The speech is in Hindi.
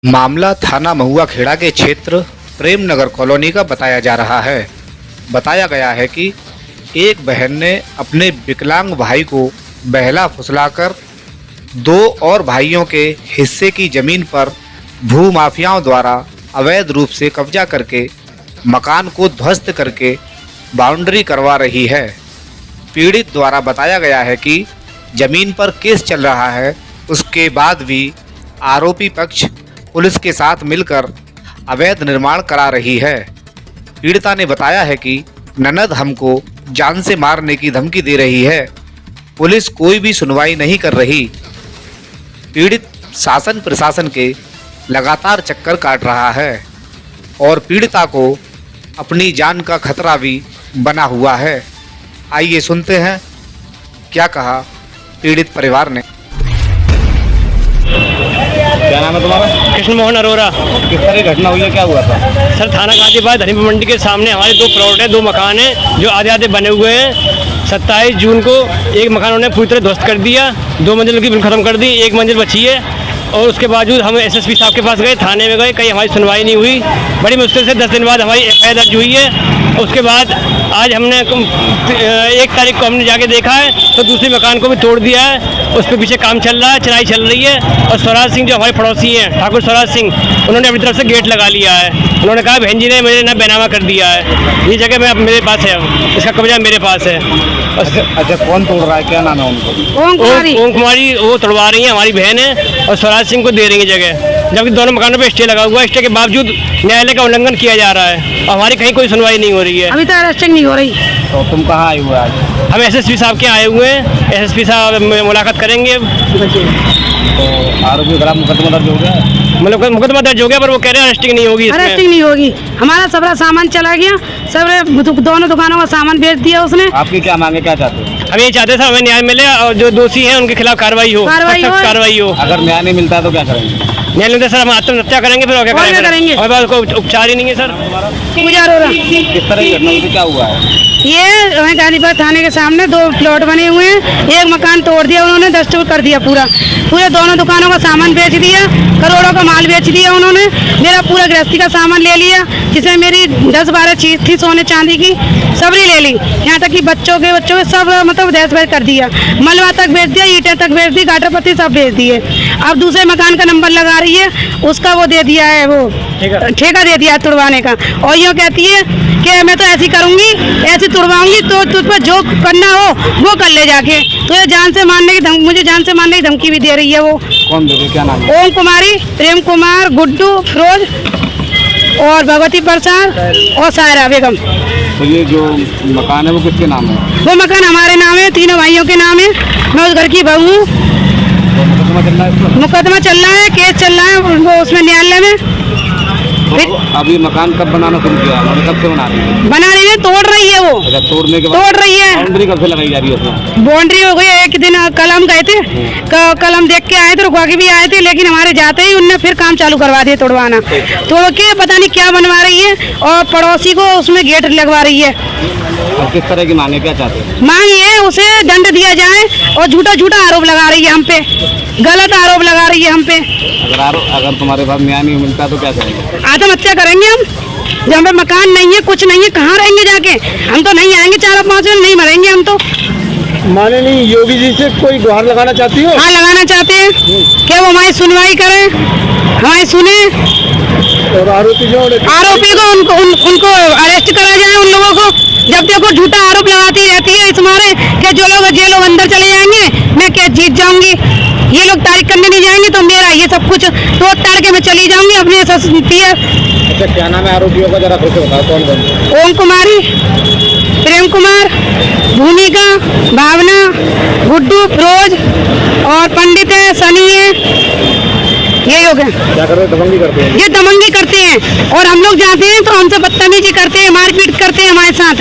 मामला थाना महुआ खेड़ा के क्षेत्र प्रेम नगर कॉलोनी का बताया जा रहा है। बताया गया है कि एक बहन ने अपने विकलांग भाई को बहला फुसलाकर दो और भाइयों के हिस्से की जमीन पर भूमाफियाओं द्वारा अवैध रूप से कब्जा करके मकान को ध्वस्त करके बाउंड्री करवा रही है। पीड़ित द्वारा बताया गया है कि जमीन पर केस चल रहा है, उसके बाद भी आरोपी पक्ष पुलिस के साथ मिलकर अवैध निर्माण करा रही है। पीड़िता ने बताया है कि ननद हमको जान से मारने की धमकी दे रही है, पुलिस कोई भी सुनवाई नहीं कर रही। पीड़ित शासन प्रशासन के लगातार चक्कर काट रहा है और पीड़िता को अपनी जान का खतरा भी बना हुआ है। आइए सुनते हैं क्या कहा पीड़ित परिवार ने। क्या नाम है तुम्हारा? कृष्ण मोहन अरोरा। किस तरह की घटना हुई है, क्या हुआ था? सर, थाना गाजीबाद हनीपुर मंडी के सामने हमारे दो प्लॉट हैं, दो मकान हैं जो आधे आधे बने हुए हैं। 27 जून को एक मकान उन्होंने पूरी तरह ध्वस्त कर दिया, 2 मंजिल की खत्म कर दी, 1 मंजिल बची है। और उसके बावजूद हम एसएसपी साहब के पास गए, थाने में गए, कहीं हमारी सुनवाई नहीं हुई। बड़ी मुश्किल से 10 दिन बाद हमारी एफआईआर दर्ज हुई है। उसके बाद आज हमने 1 तारीख को हमने जाके देखा है तो दूसरे मकान को भी तोड़ दिया है, उस पर पीछे काम चल रहा है, चढ़ाई चल रही है। और स्वराज सिंह जो हमारे पड़ोसी हैं, ठाकुर स्वराज सिंह, उन्होंने अपनी तरफ से गेट लगा लिया है। उन्होंने कहा बहन जी ने मेरे ना बेनामा कर दिया है, ये जगह में अब मेरे पास है, इसका कब्जा मेरे पास है। अच्छा, कौन तोड़ रहा है, क्या नाम है उनको? ओम कुमारी वो तोड़वा रही है, हमारी बहन है, और स्वराज सिंह को दे रही है जगह, जबकि दोनों मकानों पे स्टे लगा हुआ है। स्टे के बावजूद न्यायालय का उल्लंघन किया जा रहा है और हमारी कहीं कोई सुनवाई नहीं हो रही है। अभी तक अरेस्टिंग नहीं हो रही। तो तुम कहाँ आए हुए आज? हम एसएसपी साहब के आए हुए हैं, एसएसपी साहब मुलाकात करेंगे। तो आरोपी खिलाफ मुकदमा दर्ज हो गया है? मतलब मुकदमा दर्ज हो गया, पर वो कह रहे हैं अरेस्टिंग नहीं होगी। अरेस्टिंग नहीं होगी, हमारा सबरा सामान चला गया, सब दोनों दुकानों का सामान बेच दिया उसने। आपकी क्या मांगे, क्या चाहते हैं? हम ये चाहते हैं हमें न्याय मिले और जो दोषी हैं उनके खिलाफ कार्रवाई हो। अगर न्याय नहीं मिलता है तो क्या करेंगे? न्याय मिलता है सर, हम आत्महत्या करेंगे, फिर और क्या करेंगे? हमारे पास कोई उपचार ही नहीं है सर। किस तरह की घटना हुई, क्या हुआ है? ये गाजीबाद थाने के सामने 2 प्लॉट बने हुए हैं, एक मकान तोड़ दिया उन्होंने, डिस्ट्रीब्यूट कर दिया पूरे दोनों दुकानों का सामान बेच दिया, करोड़ों का माल बेच दिया उन्होंने। मेरा पूरा गृहस्थी का सामान ले लिया, जिसमें मेरी 10-12 चीज थी सोने चांदी की, सबरी ले ली। यहाँ तक कि बच्चों के सब मतलब दहशत कर दिया, मलबा तक बेच दिया, ईंटें तक बेच दी, गाटर पत्ती सब बेच दिए। अब दूसरे मकान का नंबर लगा रही है, उसका वो दे दिया है, वो ठेका दे दिया है तुड़वाने का। और यूँ कहती है कि मैं तो ऐसी करूँगी, ऐसी तुड़वाऊंगी, तो तुझ पर जो करना हो वो कर ले जाके। तो ये जान से मारने की मुझे जान से मारने की धमकी भी दे रही है। वो कौन दे रही है, क्या नाम है? ओम कुमारी, प्रेम कुमार, गुड्डू, फिरोज और भगवती प्रसाद और सायरा बेगम। तो ये जो मकान है वो किसके नाम है? वो मकान हमारे नाम है, तीनों भाइयों के नाम है। मैं उस घर की बहू हूँ। मुकदमा चल रहा है, केस चल रहा है वो उसमें न्यायालय में। तो अभी मकान कब बनाना शुरू किया है, कब से बना रही है? बना रही है, तोड़ रही है वो। अच्छा, तोड़ने के बाद तोड़ रही है। बाउंड्री कब से लगाई जा रही है उसमें? बाउंड्री हो गई एक दिन, कल हम गए थे, कल हम देख के आए थे, रुकवा के भी आए थे, लेकिन हमारे जाते ही उनने फिर काम चालू करवा दिया तोड़वाना। तोड़ के पता नहीं क्या बनवा रही है और पड़ोसी को उसमें गेट लगवा रही है। और किस तरह की मांगे, क्या चाहते हैं? मांग ये उसे दंड दिया जाए और झूठा आरोप लगा रही है हम पे, गलत आरोप लगा रही है हम पे। अगर तुम्हारे पास न्याय नहीं मिलता तो क्या करेंगे? आत्महत्या करेंगे हम। जब हमें मकान नहीं है, कुछ नहीं है, कहाँ रहेंगे जाके? हम तो नहीं आएंगे 4-5 दिन, नहीं मरेंगे हम तो। माननीय योगी जी से कोई गुहार लगाना चाहती हो? हाँ, लगाना चाहते हैं कि वो हमारी सुनवाई करें, हमारी सुने। और आरोपी को उनको अरेस्ट करा जाए। उन लोगों को जब देखो झूठा आरोप लगाती रहती है इस मारे कि जो लोग अंदर चले जाएंगे, मैं क्या जीत जाऊंगी, ये लोग तारीख करने नहीं जाएंगे तो मेरा ये सब कुछ तोड़ ताड़ के मैं चली जाऊंगी अपने। अच्छा, क्या नाम है आरोपियों का, जरा फिर से बताओ कौन कौन? ओम कुमारी, प्रेम कुमार, भूमिका, भावना, गुड्डू, फिरोज और पंडित है, सनी है, यही हो गया। क्या कर रहे हैं? दबंगी करते हैं। ये दबंगी करते हैं और हम लोग जाते हैं तो हमसे बदतमीजी करते हैं, मारपीट करते हैं हमारे साथ।